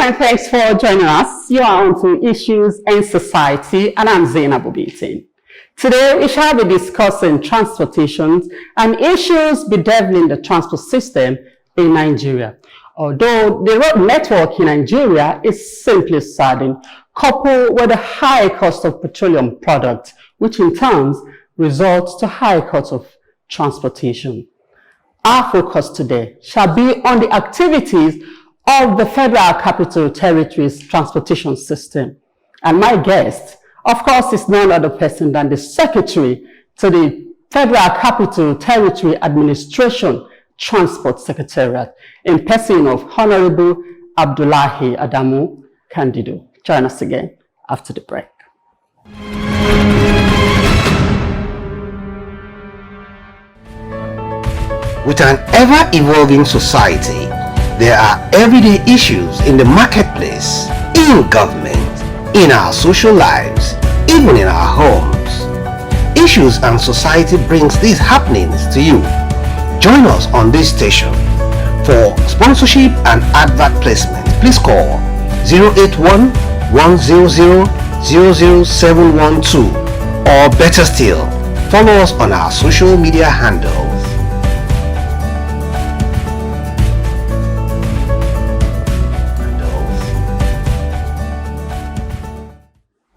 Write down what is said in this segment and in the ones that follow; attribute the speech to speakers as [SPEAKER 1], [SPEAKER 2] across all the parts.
[SPEAKER 1] and thanks for joining us. You are on to Issues in Society, and I'm Zainab Obitin. Today, we shall be discussing transportation and issues bedeviling the transport system in Nigeria. Although the road network in Nigeria is simply saddening, coupled with a high cost of petroleum products, which in turn results to high cost of transportation. Our focus today shall be on the activities of the Federal Capital Territory's transportation system. And my guest, of course, is none other person than the Secretary to the Federal Capital Territory Administration Transport Secretariat, in person of Honorable Abdullahi Candido. Join us again after the break.
[SPEAKER 2] With an ever-evolving society, there are everyday issues in the marketplace, in government, in our social lives, even in our homes. Issues and Society brings these happenings to you. Join us on this station. For sponsorship and advert placement, please call 081 100 00712, or better still, follow us on our social media handles.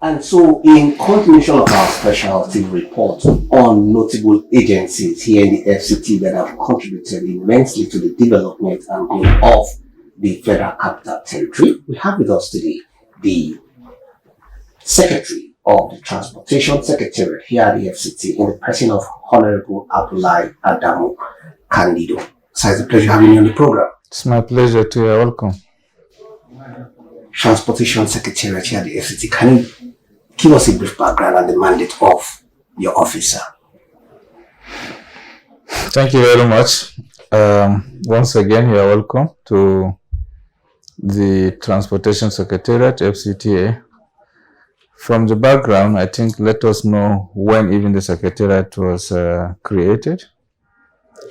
[SPEAKER 2] And so, in continuation of our specialty report on notable agencies here in the FCT that have contributed immensely to the development and growth of the Federal Capital Territory, we have with us today the Secretary of the Transportation Secretariat here at the FCT, in the person of Honorable Abdullahi Candido. So it's a pleasure having you on the program.
[SPEAKER 3] It's my pleasure to you. Welcome.
[SPEAKER 2] Transportation Secretariat here at the FCT. Can you give us a brief background and the mandate of your officer?
[SPEAKER 3] Thank you very much. Once again, you are welcome to the Transportation Secretariat, FCTA. From the background, I think let us know when even the Secretariat was created.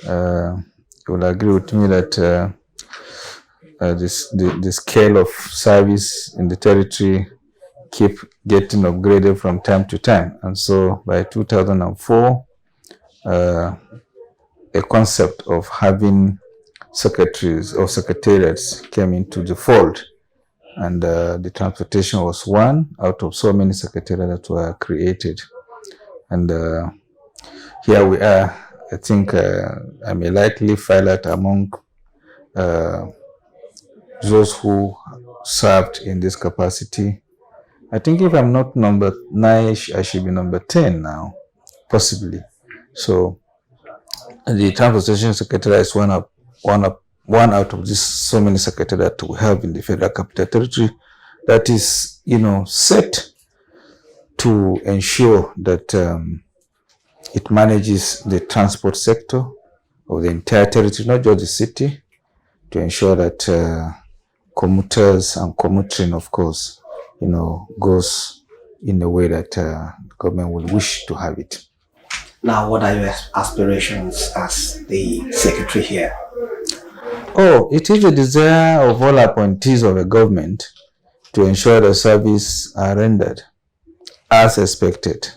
[SPEAKER 3] You will agree with me that the scale of service in the territory keep getting upgraded from time to time. And so by 2004, a concept of having secretaries or secretariats came into the fold. And the transportation was one out of so many secretariats that were created. And here we are. I think I may likely file out among those who served in this capacity. I think if I'm not number 9, I should be number 10 now, possibly. So the Transportation Secretariat is one out of these so many secretariats that we have in the Federal Capital Territory that is, set to ensure that it manages the transport sector of the entire territory, not just the city, to ensure that commuters and commuting, of course, goes in the way that the government will wish to have it.
[SPEAKER 2] Now, what are your aspirations as the secretary here?
[SPEAKER 3] Oh, it is the desire of all appointees of a government to ensure the service are rendered as expected.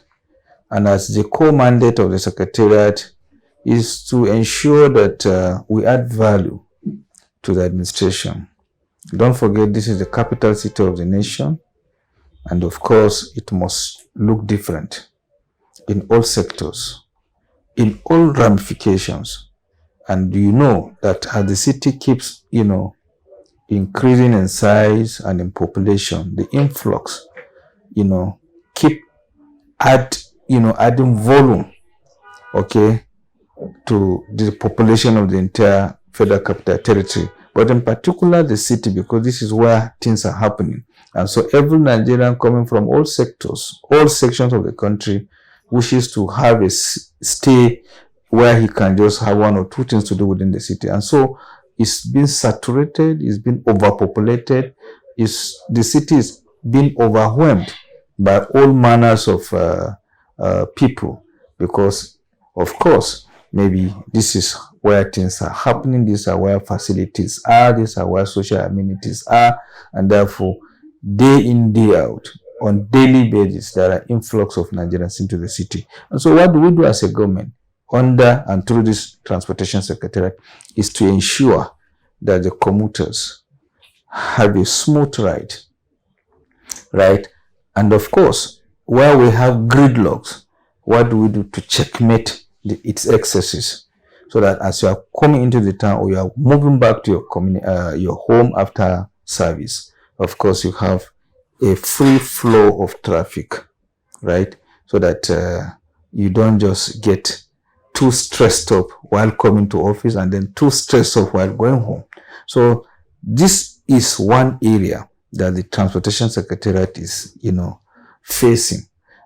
[SPEAKER 3] And as the core mandate of the Secretariat is to ensure that we add value to the administration. Don't forget, this is the capital city of the nation. And of course, it must look different in all sectors, in all ramifications. And you know that as the city keeps, increasing in size and in population, the influx, keep adding volume, to the population of the entire Federal Capital Territory. But in particular, the city, because this is where things are happening. And so every Nigerian coming from all sectors, all sections of the country, wishes to have a stay where he can just have one or two things to do within the city. And so it's been saturated, it's been overpopulated, the city is being overwhelmed by all manners of people, because, of course, maybe this is where things are happening, these are where facilities are, these are where social amenities are, and therefore, day in, day out, on daily basis, there are influx of Nigerians into the city. And so what do we do as a government, under and through this Transportation Secretariat, is to ensure that the commuters have a smooth ride, right? And of course, where we have gridlocks, what do we do to checkmate its excesses, so that as you are coming into the town or you are moving back to your home after service, of course you have a free flow of traffic, right? So that you don't just get too stressed up while coming to office and then too stressed up while going home. So this is one area that the Transportation Secretariat is, facing.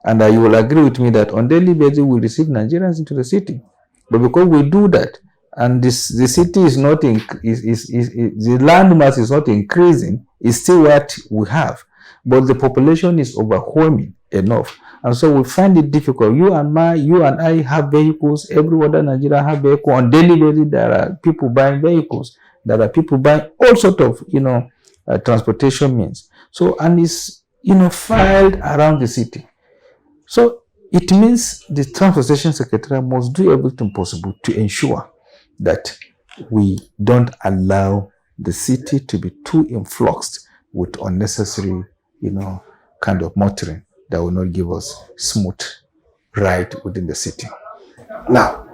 [SPEAKER 3] And you will agree with me that on daily basis we receive Nigerians into the city. But because we do that, and the city is not the landmass is not increasing, it's still what we have. But the population is overwhelming enough. And so we find it difficult. You and I have vehicles, every other Nigerian have vehicles. On daily basis, there are people buying vehicles. There are people buying all sorts of, transportation means. So, and it's, filed around the city. So it means the Transportation Secretariat must do everything possible to ensure that we don't allow the city to be too influxed with unnecessary, kind of motoring that will not give us smooth ride within the city.
[SPEAKER 2] Now,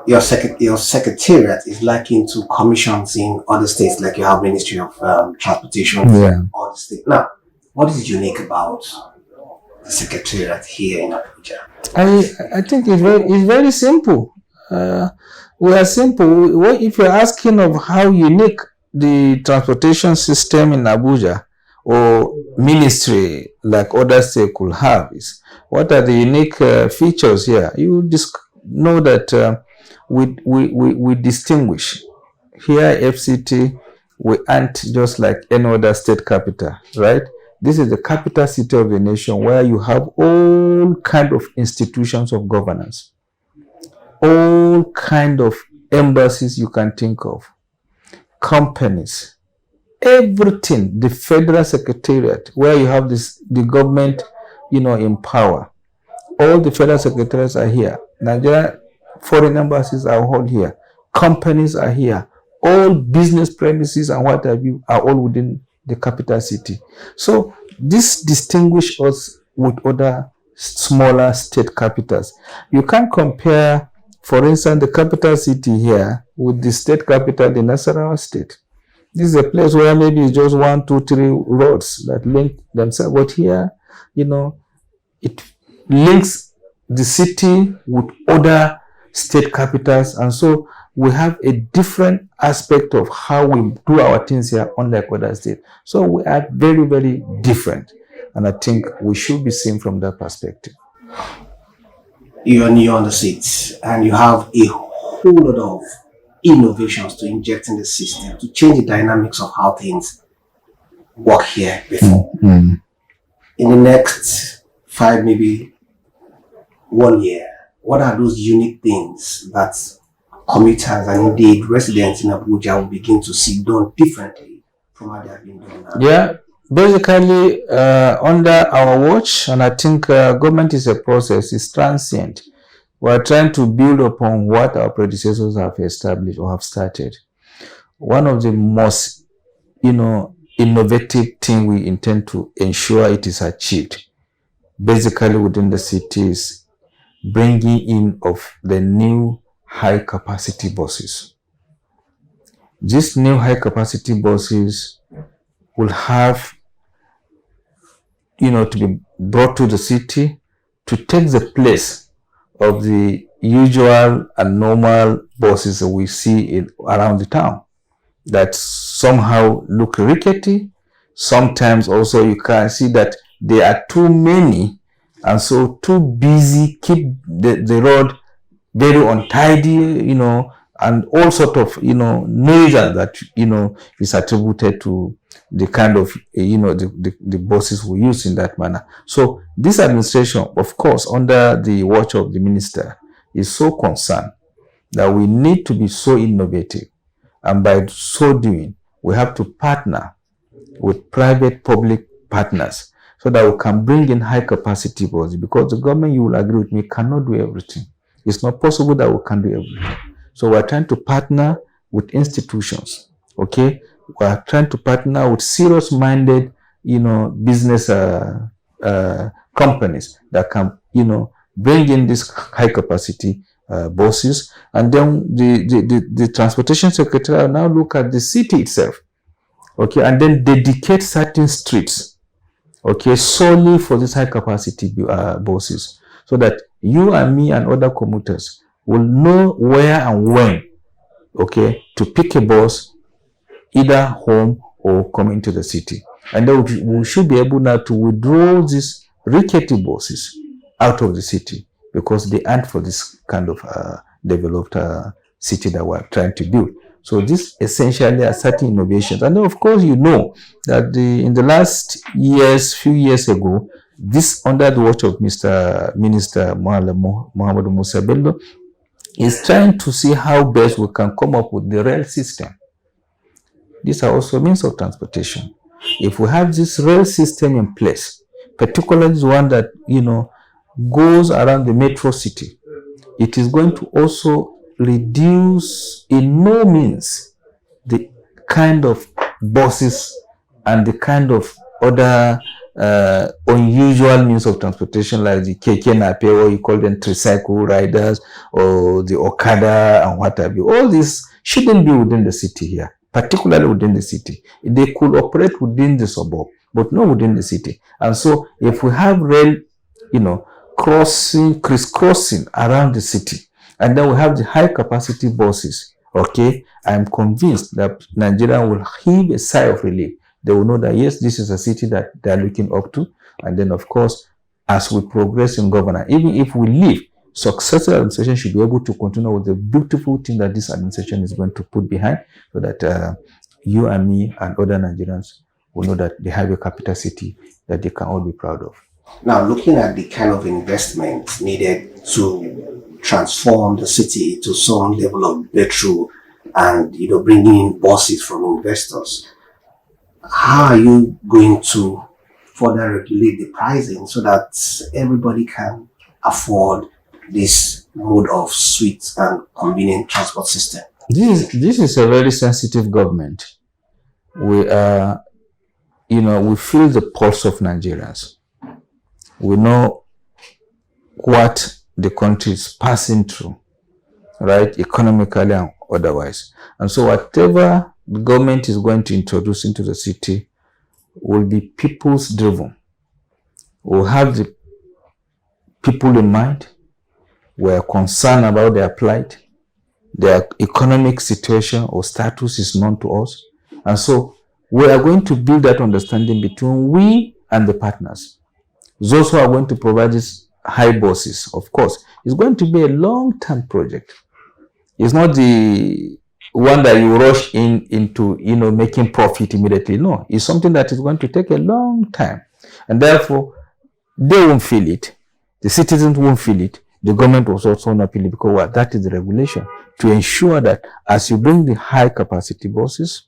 [SPEAKER 2] your secretariat is likened to commissions in other states, like you have Ministry of Transportation in other states. Now, what is unique about the Secretariat here in Abuja?
[SPEAKER 3] I think it's very simple. We are simple. If you're asking of how unique the transportation system in Abuja or ministry like other states could have is, what are the unique features here? You know that we distinguish. Here, FCT, we aren't just like any other state capital, right? This is the capital city of the nation where you have all kind of institutions of governance, all kind of embassies you can think of, companies, everything, the Federal Secretariat, where you have the government, in power. All the federal secretariats are here. Nigeria foreign embassies are all here. Companies are here. All business premises and what have you are all within the capital city. So this distinguishes us with other smaller state capitals. You can't compare, for instance, the capital city here with the state capital, the Nasarawa state. This is a place where maybe it's just 1, 2, 3 roads that link themselves. But here, it links the city with other state capitals. And so we have a different aspect of how we do our things here, unlike other states. So we are very, very different. And I think we should be seen from that perspective.
[SPEAKER 2] You are new on the seat, and you have a whole lot of innovations to inject in the system to change the dynamics of how things work here before. Mm-hmm. In the next 5, maybe 1 year, what are those unique things that commuters and indeed residents in Abuja will begin to see done differently from how they have been done now?
[SPEAKER 3] Yeah, basically under our watch, and I think government is a process, it's transient. We are trying to build upon what our predecessors have established or have started. One of the most, innovative thing we intend to ensure it is achieved, basically within the city, is bringing in of the new high-capacity buses. These new high-capacity buses will have, to be brought to the city to take the place of the usual and normal buses that we see around the town that somehow look rickety. Sometimes also you can see that there are too many and so too busy, keep the road very untidy, and all sort of, noise that, is attributed to the kind of, the buses we use in that manner. So this administration, of course, under the watch of the minister, is so concerned that we need to be so innovative. And by so doing, we have to partner with private-public partners so that we can bring in high-capacity bodies, because the government, you will agree with me, cannot do everything. It's not possible that we can do everything. So we're trying to partner with institutions, okay? We're trying to partner with serious-minded, business companies that can, bring in these high-capacity buses. And then the Transportation Secretariat now look at the city itself, okay, and then dedicate certain streets, okay, solely for these high-capacity buses, so that you and me and other commuters will know where and when, okay, to pick a bus, either home or coming to the city. And then we should be able now to withdraw these rickety buses out of the city, because they aren't for this kind of developed city that we're trying to build. So this essentially are certain innovations. And then of course, that in the last few years ago, this under the watch of Mr. Minister Muhammad Musa Bello is trying to see how best we can come up with the rail system. These are also means of transportation. If we have this rail system in place, particularly the one that, goes around the metro city, it is going to also reduce in no means the kind of buses and the kind of other unusual means of transportation, like the keke nape, or you call them tricycle riders, or the okada and what have you. All this shouldn't be within the city here, particularly within the city. They could operate within the suburb, but not within the city. And so if we have rail, crisscrossing around the city, and then we have the high capacity buses, okay, I'm convinced that Nigeria will heave a sigh of relief. They will know that yes, this is a city that they are looking up to. And then of course, as we progress in governance, even if we leave, successful administration should be able to continue with the beautiful thing that this administration is going to put behind, so that you and me and other Nigerians will know that they have a capital city that they can all be proud of.
[SPEAKER 2] Now, looking at the kind of investment needed to transform the city to some level of breakthrough, and bringing in buses from investors, how are you going to further regulate the pricing so that everybody can afford this mode of sweet and convenient transport system?
[SPEAKER 3] This is a very sensitive government. We are, we feel the pulse of Nigerians. We know what the country is passing through, right, economically and otherwise. And so whatever the government is going to introduce into the city will be people's driven. We'll have the people in mind. We're concerned about their plight. Their economic situation or status is known to us. And so we are going to build that understanding between we and the partners. Those who are going to provide these high buses, of course, it's going to be a long-term project. It's not the one that you rush into making profit immediately. No, it's something that is going to take a long time. And therefore, they won't feel it. The citizens won't feel it. The government will also not feel it, because that is the regulation, to ensure that as you bring the high capacity buses,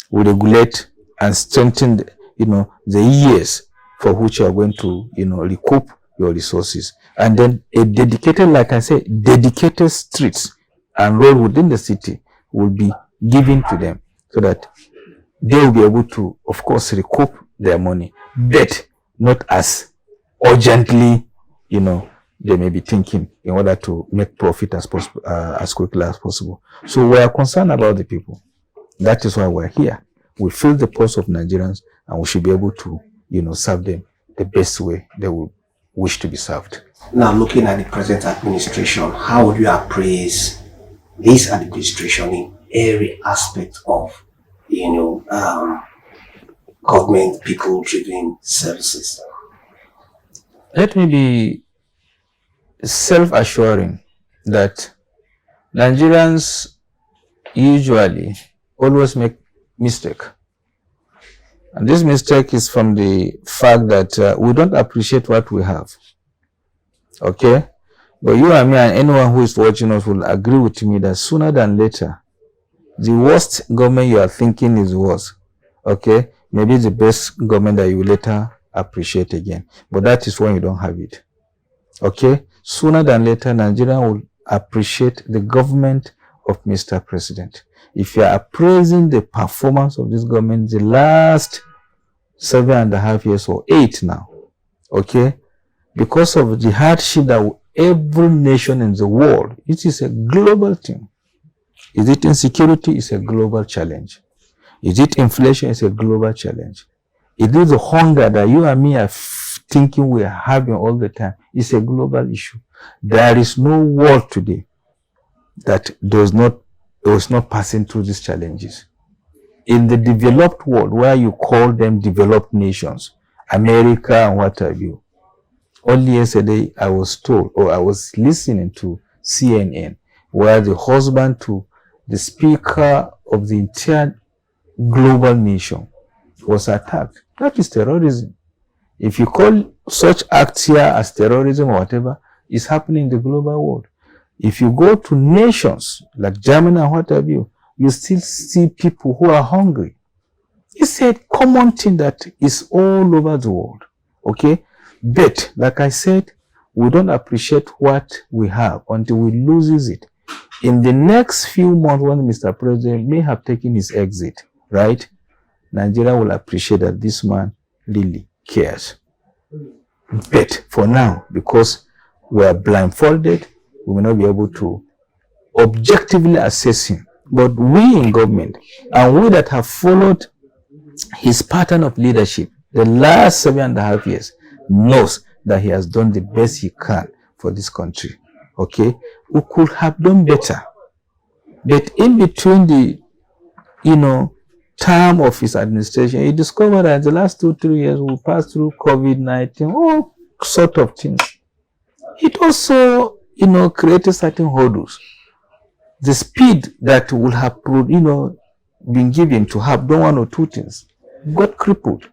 [SPEAKER 3] we regulate and strengthen the years for which you are going to recoup your resources. And then a dedicated, like I said, dedicated streets and road within the city will be given to them, so that they will be able to, of course, recoup their money, but not as urgently, they may be thinking, in order to make profit as quickly as possible. So we are concerned about the people. That is why we're here. We feel the pulse of Nigerians, and we should be able to, serve them the best way they would wish to be served.
[SPEAKER 2] Now, looking at the present administration, how would you appraise this administration in every aspect of, government people-driven services?
[SPEAKER 3] Let me be self-assuring that Nigerians usually always make mistake. And this mistake is from the fact that we don't appreciate what we have. Okay? But you and me and anyone who is watching us will agree with me that sooner than later, the worst government you are thinking is worse. Okay? Maybe the best government that you will later appreciate again. But that is when you don't have it. Okay? Sooner than later, Nigeria will appreciate the government of Mr. President. If you are appraising the performance of this government the last 7.5 years or 8 now, okay, because of the hardship that every nation in the world, it is a global thing. Is it insecurity? It's a global challenge. Is it inflation? It's a global challenge. It is the hunger that you and me are thinking we are having all the time. It's a global issue. There is no world today that is not passing through these challenges. In the developed world, where you call them developed nations, America and what have you, only yesterday I was told, or I was listening to CNN, where the husband to the speaker of the entire global nation was attacked. That is terrorism. If you call such acts here as terrorism or whatever, it's happening in the global world. If you go to nations like Germany and what have you, you still see people who are hungry. It's a common thing that is all over the world. Okay? But, like I said, we don't appreciate what we have until we lose it. In the next few months, when Mr. President may have taken his exit, right? Nigeria will appreciate that this man really cares. But for now, because we are blindfolded, we will not be able to objectively assess him. But we in government, and we that have followed his pattern of leadership the last 7.5 years, knows that he has done the best he can for this country. Okay? We could have done better. But in between the, term of his administration, he discovered that the last 2-3 years we passed through COVID-19, all sort of things. It also, created certain hurdles. The speed that would have, been given to have done 1 or 2 things got crippled.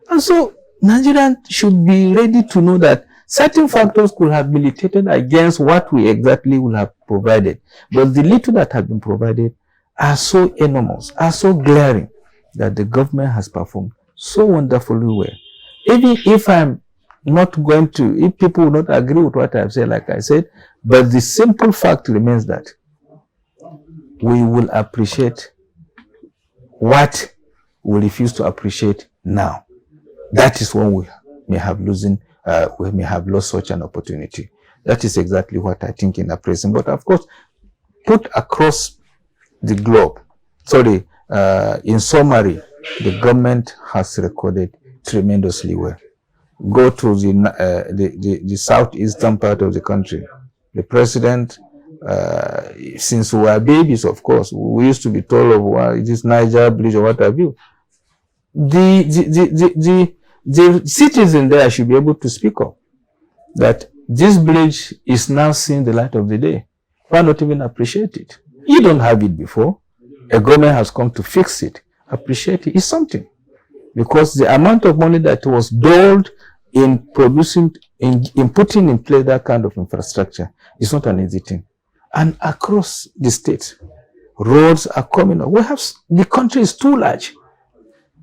[SPEAKER 3] And so Nigerians should be ready to know that certain factors could have militated against what we exactly would have provided. But the little that have been provided are so enormous, are so glaring, that the government has performed so wonderfully well. Even if I'm not going to, if people will not agree with what I've said, like I said, but the simple fact remains that we will appreciate what we refuse to appreciate now. That is when we may have lost such an opportunity. That is exactly what I think in appraising. But of course, put across the globe, in summary, the government has recorded tremendously well. Go to the southeastern part of the country. The president, since we were babies, of course, we used to be told of it is Niger Bridge or what have you. The citizen there should be able to speak up that this bridge is now seeing the light of the day. Why not even appreciate it? You don't have it before. A government has come to fix it. Appreciate it is something. Because the amount of money that was doled in producing, in putting in place that kind of infrastructure is not an easy thing. And across the state, roads are coming up. The country is too large.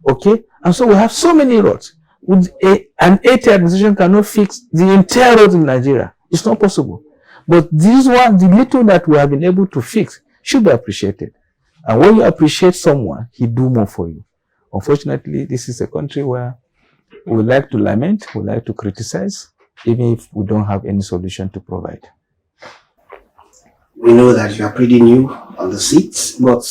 [SPEAKER 3] Okay? And so we have so many roads. With an 80 administration cannot fix the entire roads in Nigeria. It's not possible. But these ones, the little that we have been able to fix, should be appreciated. And when you appreciate someone, he do more for you. Unfortunately, this is a country where we like to lament, we like to criticize, even if we don't have any solution to provide.
[SPEAKER 2] We know that you are pretty new on the seat, but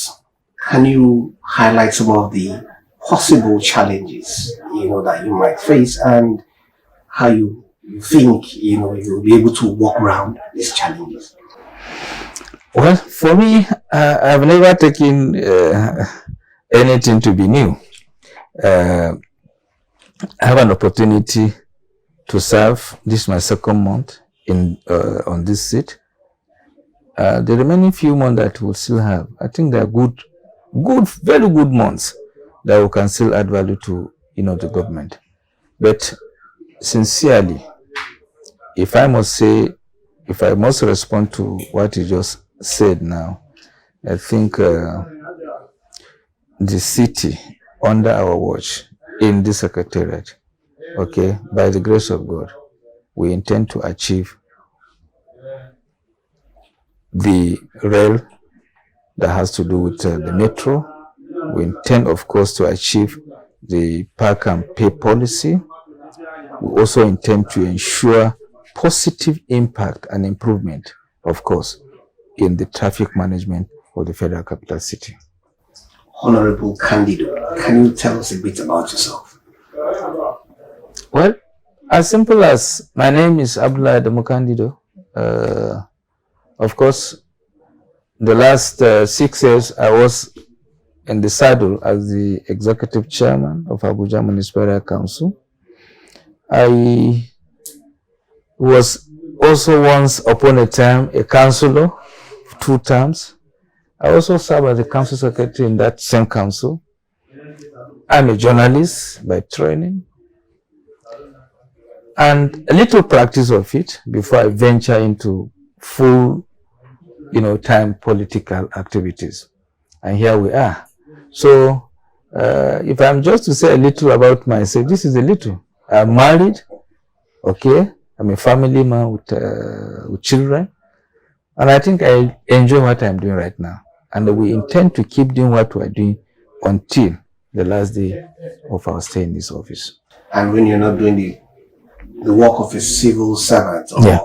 [SPEAKER 2] can you highlight some of the possible challenges, that you might face and how you think, you'll be able to walk around these challenges?
[SPEAKER 3] Well, for me, I've never taken anything to be new. I have an opportunity to serve. This is my 2nd month on this seat. The remaining few months that we'll still have, I think they are good, very good months that we can still add value to, the government. But sincerely, if I must say if I must respond to what you just said now, I think the city under our watch in the Secretariat, okay, by the grace of God, we intend to achieve the rail that has to do with the metro. We intend, of course, to achieve the park and pay policy. We also intend to ensure positive impact and improvement, of course, in the traffic management of the Federal Capital City.
[SPEAKER 2] Honorable Candido, can you tell us a bit about yourself?
[SPEAKER 3] Well, as simple as my name is Abdullahi Candido. Of course, the last 6 years I was in the saddle as the executive chairman of Abuja Municipal Area Council. I was also once upon a time a councillor, 2 terms. I also served as the council secretary in that same council. I'm a journalist by training, and a little practice of it before I venture into full, time political activities. And here we are. So, if I'm just to say a little about myself, this is a little. I'm married, okay. I'm a family man with children, and I think I enjoy what I'm doing right now. And we intend to keep doing what we're doing until the last day of our stay in this office.
[SPEAKER 2] And when you're not doing the work of a civil servant or a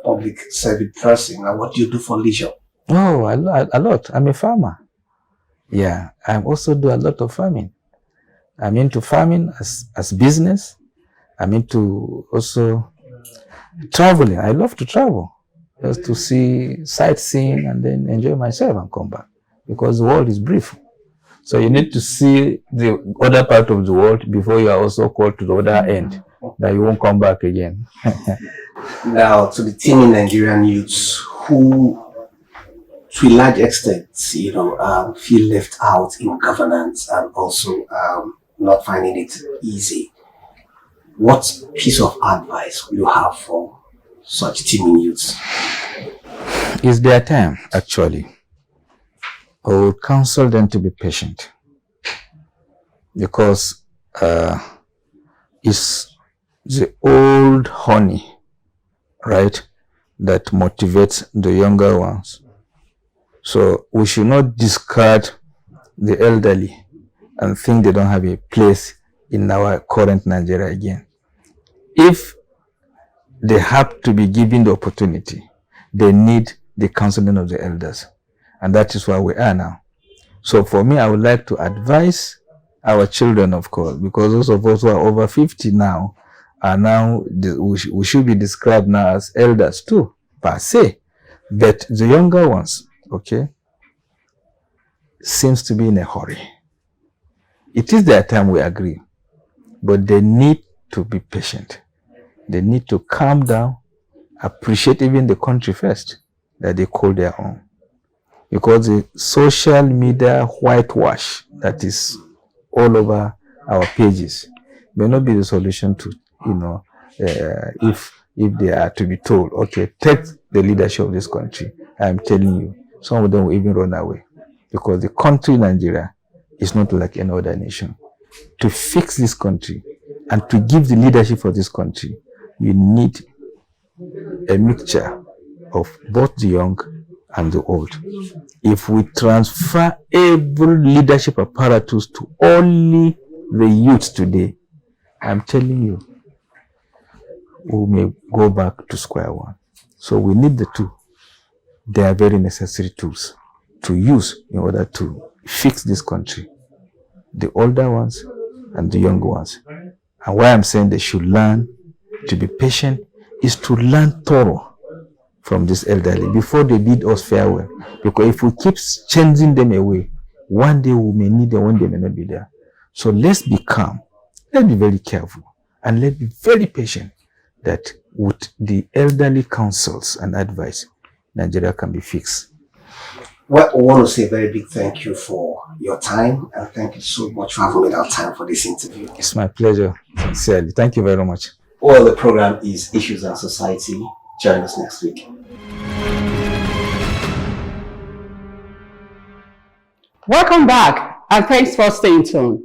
[SPEAKER 2] public service person, now what do you do for leisure?
[SPEAKER 3] Oh, a lot. I'm a farmer. Yeah, I also do a lot of farming. I'm into farming as business. I'm into also traveling. I love to travel, just to see sightseeing and then enjoy myself and come back, because the world is brief. So you need to see the other part of the world before you are also called to the other end, that you won't come back again.
[SPEAKER 2] Now, to the teeming Nigerian youths who, to a large extent, feel left out in governance and also not finding it easy, what piece of advice will you have for such teeming youths?
[SPEAKER 3] It's their time, actually. I will counsel them to be patient, because it's the old honey, right, that motivates the younger ones. So we should not discard the elderly and think they don't have a place in our current Nigeria again. If they have to be given the opportunity, they need the counseling of the elders. And that is where we are now. So for me, I would like to advise our children, of course, because those of us who are over 50 now are now, we should be described now as elders too, per se. But the younger ones, okay, seems to be in a hurry. It is their time, we agree, but they need to be patient. They need to calm down, appreciate even the country first that they call their own. Because the social media whitewash that is all over our pages may not be the solution to, if they are to be told, okay, take the leadership of this country. I am telling you, some of them will even run away, because the country Nigeria is not like any other nation. To fix this country and to give the leadership for this country, you need a mixture of both the young and the old. If we transfer every leadership apparatus to only the youth today, I'm telling you, we may go back to square one. So we need the two. They are very necessary tools to use in order to fix this country. The older ones and the younger ones. And why I'm saying they should learn to be patient is to learn thorough from this elderly before they bid us farewell. Because if we keep changing them away, one day we may need them, one day may not be there. So let's be calm, let's be very careful, and let's be very patient that with the elderly counsels and advice, Nigeria can be fixed.
[SPEAKER 2] Well, I want to say a very big thank you for your time, and thank you so much for having made our time for this interview.
[SPEAKER 3] It's my pleasure, sincerely. Thank you very much.
[SPEAKER 2] Well, the program is Issues and Society. Join us next week.
[SPEAKER 1] Welcome back, and thanks for staying tuned.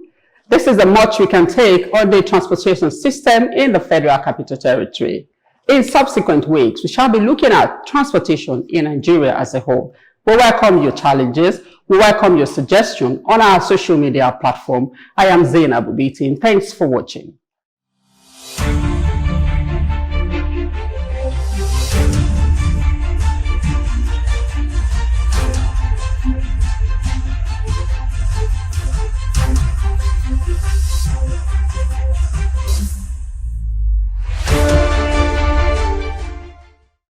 [SPEAKER 1] This is the much we can take on the transportation system in the Federal Capital Territory. In subsequent weeks, we shall be looking at transportation in Nigeria as a whole. We welcome your challenges. We welcome your suggestions on our social media platform. I am Zainab Ubitin. Thanks for watching.